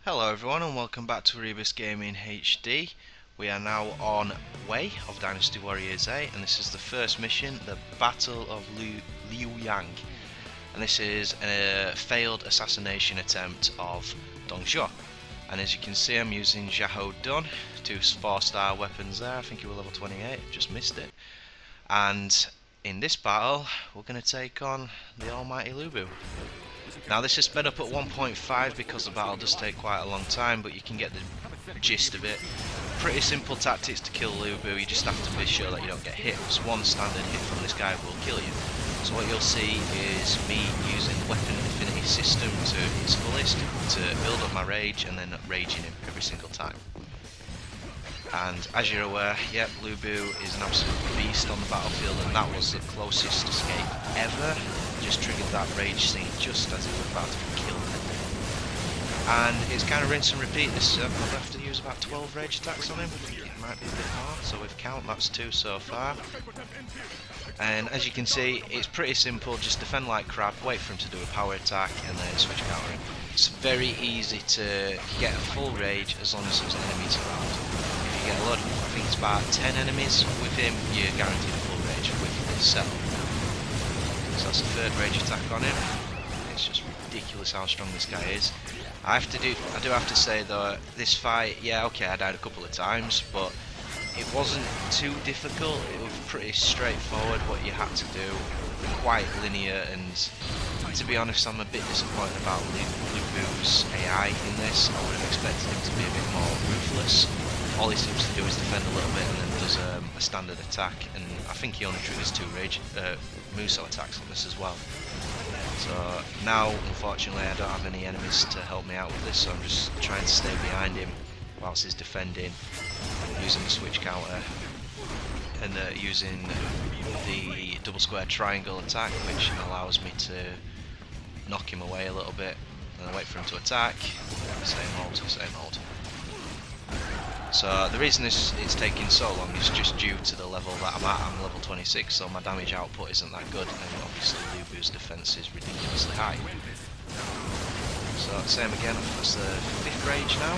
Hello everyone and welcome back to ErebosGamingHD. We are now on WEI of Dynasty Warriors 8 and this is the first mission, the Battle of Luoyang. And this is a failed assassination attempt of Dong. And as you can see, I'm using Xiahou Dun, 2 4-star weapons there. I think he was level 28, just missed it. And in this battle, we're going to take on the almighty Lu Bu. Now this is sped up at 1.5 because the battle does take quite a long time, but you can get the gist of it. Pretty simple tactics to kill Lu Bu, you just have to be sure that you don't get hit. Just one standard hit from this guy will kill you. So what you'll see is me using the weapon affinity system to its fullest to build up my rage and then raging him every single time. And as you're aware, yep, Lu Bu is an absolute beast on the battlefield, and that was the closest escape ever. Just triggered that rage scene just as he was about to be killed. And it's kind of rinse and repeat. This I'll have to use about 12 rage attacks on him. I think it might be a bit more. So with count, that's 2 so far. And as you can see, it's pretty simple. Just defend like crap, wait for him to do a power attack, and then switch counter him. It's very easy to get a full rage as long as there's enemies around. If you get a lot, I think it's about 10 enemies with him, you're guaranteed a full rage with this setup. So that's the 3rd rage attack on him. It's just ridiculous how strong this guy is. I do have to say though, this fight, yeah, okay, I died a couple of times, but it wasn't too difficult. It was pretty straightforward what you had to do, quite linear, and to be honest, I'm a bit disappointed about Lu Bu's AI in this. I would have expected him to be a bit more ruthless. All he seems to do is defend a little bit and then does a standard attack, and I think he only triggers 2 rage Muso attacks on this as well. So now, unfortunately, I don't have any enemies to help me out with this, so I'm just trying to stay behind him whilst he's defending, using the switch counter and using the double square triangle attack, which allows me to knock him away a little bit, and then wait for him to attack. Same hold, same hold. So the reason it's taking so long is just due to the level that I'm at. I'm level 26, so my damage output isn't that good, and obviously Lu Bu's defense is ridiculously high. So same again, that's the 5th rage now.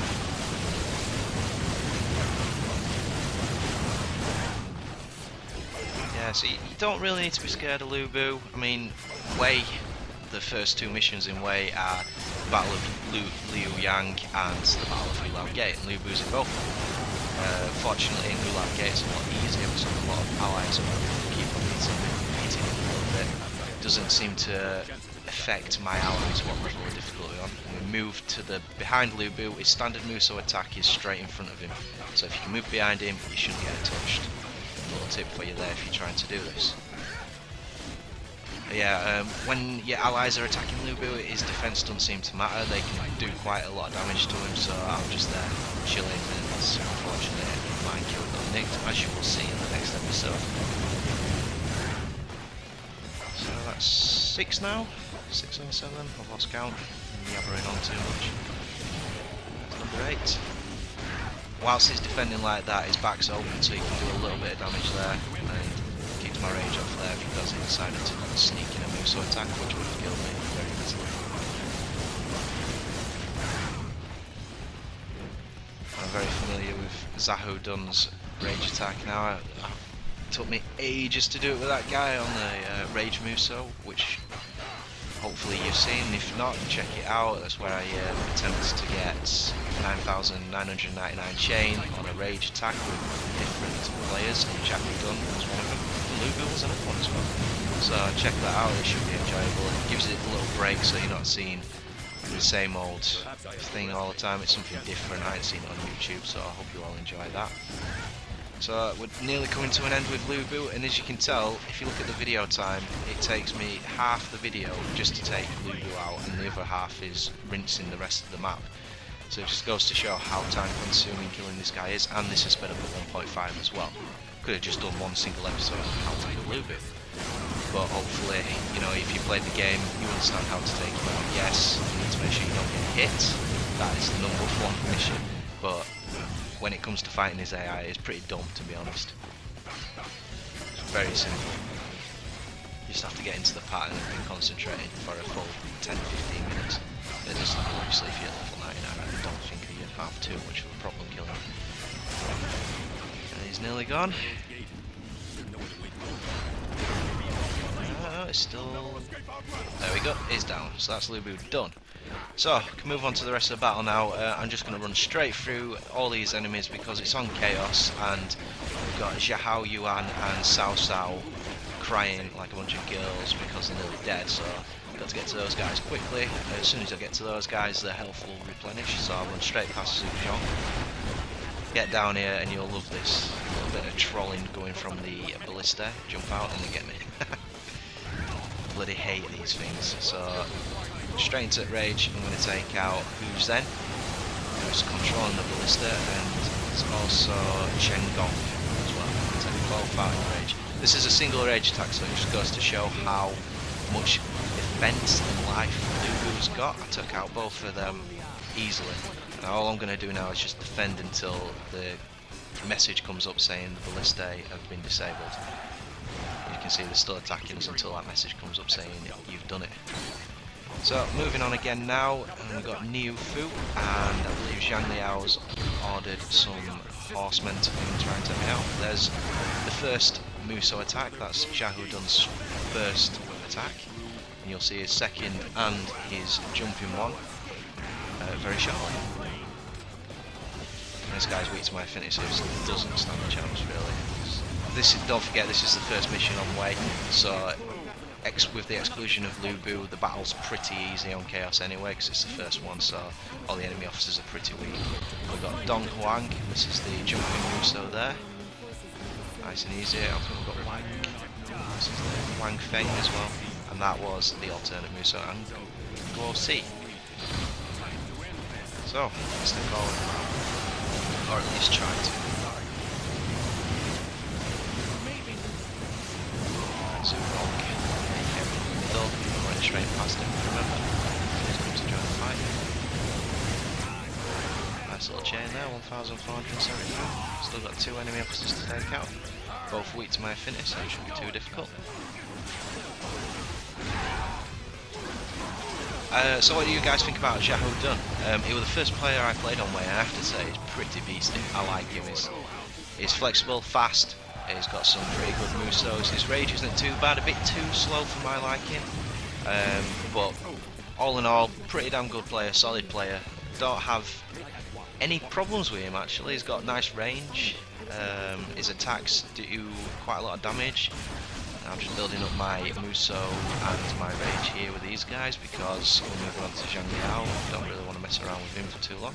Yeah, so you don't really need to be scared of Lu Bu. I mean, WEI, the first 2 missions in WEI are the Battle of Luoyang and the Battle of Luoyang Gate, and Lu Bu's in both. Fortunately in Luoyang Gate it's a lot easier because a lot of allies are keep on beating him a little bit. It doesn't seem to affect my allies what level of difficulty on. And we move to the behind Lu Bu. His standard Muso attack is straight in front of him, so if you can move behind him you shouldn't get touched. A little tip for you there if you're trying to do this. Yeah, when your allies are attacking Lu Bu, his defense doesn't seem to matter. They can do quite a lot of damage to him, so I'm just there chilling, and unfortunately my kill got nicked, as you will see in the next episode. So that's 6 now, 6 or 7, I've lost count, I'm yabbering on too much. That's number 8. Whilst he's defending like that, his back's open, so he can do a little bit of damage there, and keeps my rage off there because he decided to sneak in a Muso attack, which would have killed me very easily. I'm very familiar with Xiahou Dun's rage attack now. It took me ages to do it with that guy on the rage Muso, which hopefully you've seen. If not, check it out. That's where I attempted to get 9,999 chain on a rage attack with different players, and Xiahou Dun was one of them. Lu Bu was another one as well. So check that out, it should be enjoyable. It gives it a little break so you're not seeing the same old thing all the time. It's something different. I ain't seen it on YouTube, so I hope you all enjoy that. So we're nearly coming to an end with Lu Bu, and as you can tell, if you look at the video time, it takes me half the video just to take Lu Bu out, and the other half is rinsing the rest of the map. So it just goes to show how time consuming killing this guy is, and this is sped up at 1.5 as well. Could have just done one single episode on how to kill Lu Bu. But hopefully, you know, if you played the game, you understand how to take him out. Yes, you need to make sure you don't get hit. That is the number 1 mission. But when it comes to fighting his AI, it's pretty dumb, to be honest. It's very simple. You just have to get into the pattern and concentrate for a full 10-15 minutes. It does, obviously, if you're level 99, I don't think you have too much of a problem killing him. And he's nearly gone. It's still... There we go, he's down. So that's Lu Bu done. So, can move on to the rest of the battle now. I'm just going to run straight through all these enemies because it's on Chaos, and we've got Xiahou Dun and Xiahou crying like a bunch of girls because they're nearly dead, so I've got to get to those guys quickly. As soon as I get to those guys, their health will replenish, so I'll run straight past Zhong. Get down here and you'll love this little bit of trolling going from the ballista. Jump out and they get me. Bloody hate these things. So straight into rage, I'm going to take out Who's Then, who's controlling the ballista, and it's also Chen Gong as well. Take both out in rage. This is a single rage attack, so it just goes to show how much defense and life Lu Bu's got. I took out both of them easily. Now all I'm going to do now is just defend until the message comes up saying the ballistae have been disabled. You can see they're still attacking us until that message comes up saying you've done it. So moving on again now, and we've got Niu Fu, and I believe Zhang Liao's ordered some horsemen to come and try and take me out. There's the first Muso attack, that's Xiahou Dun's first attack, and you'll see his second and his jumping one very shortly. This guy's weak to my affinity, so he doesn't stand a chance really. Don't forget, this is the first mission on WEI, so with the exclusion of Lu Bu, the battle's pretty easy on Chaos anyway, because it's the first one, so all the enemy officers are pretty weak. We've got Dong Huang, this is the jumping Muso there. Nice and easy. I think we've got Wang. This is the Wang Feng as well, and that was the alternate Muso, and Guo Si. So, let's take forward, or at least try to. Zhong, middle, went straight past him, remember? He's going to try and fight. Nice little chain there, 1,475. Still got 2 enemy officers to take out. Both weak to my affinity, so it shouldn't be too difficult. So what do you guys think about Xiahou Dun? He was the first player I played on WEI, and I have to say he's pretty beastly. I like him. He's flexible, fast, he's got some pretty good Musos. His rage isn't too bad, a bit too slow for my liking. But all in all, pretty damn good player, solid player. Don't have any problems with him actually. He's got nice range. His attacks do quite a lot of damage. I'm just building up my Muso and my rage here with these guys because we're moving on to Zhang Liao. Don't really want to mess around with him for too long.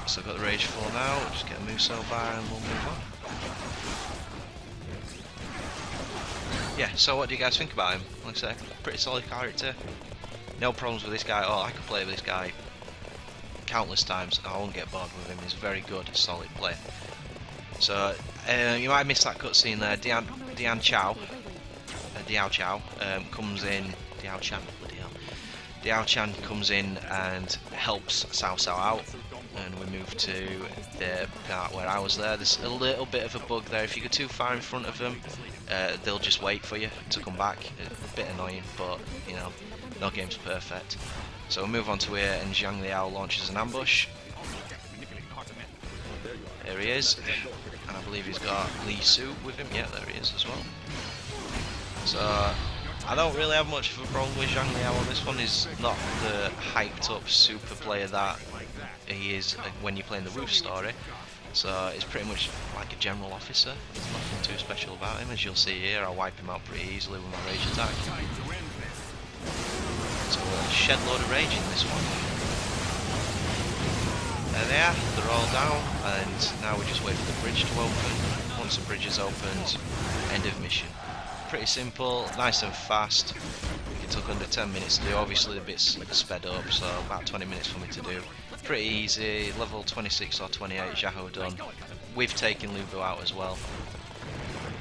So I've got the rage full now, just get a Muso by and we'll move on. Yeah, so what do you guys think about him? Like I say, pretty solid character. No problems with this guy at all. I could play with this guy countless times and I won't get bored with him. He's a very good, solid player. So, you might have missed that cutscene there. Diao Chao comes in. Diao Chan comes in and helps Cao Cao out, and we move to the part where I was there. There's a little bit of a bug there. If you go too far in front of them, they'll just wait for you to come back. A bit annoying, but you know, no game's perfect. So we'll move on to here, and Zhang Liao launches an ambush. There he is. And I believe he's got Li Su with him. Yeah, there he is as well. So I don't really have much of a problem with Zhang Liao on this one. He's not the hyped up super player that he is when you're playing the Roof story. So he's pretty much like a general officer. There's nothing too special about him. As you'll see here, I'll wipe him out pretty easily with my rage attack. So a shed load of rage in this one. There they are, they're all down, and now we just wait for the bridge to open. Once the bridge is opened, end of mission. Pretty simple, nice and fast. It took under 10 minutes to do, obviously a bit sped up, so about 20 minutes for me to do. Pretty easy, level 26 or 28 Xiahou Dun. We've taken Lu Bu out as well.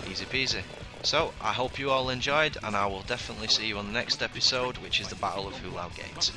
Easy peasy. So, I hope you all enjoyed, and I will definitely see you on the next episode, which is the Battle of Hulao Gate.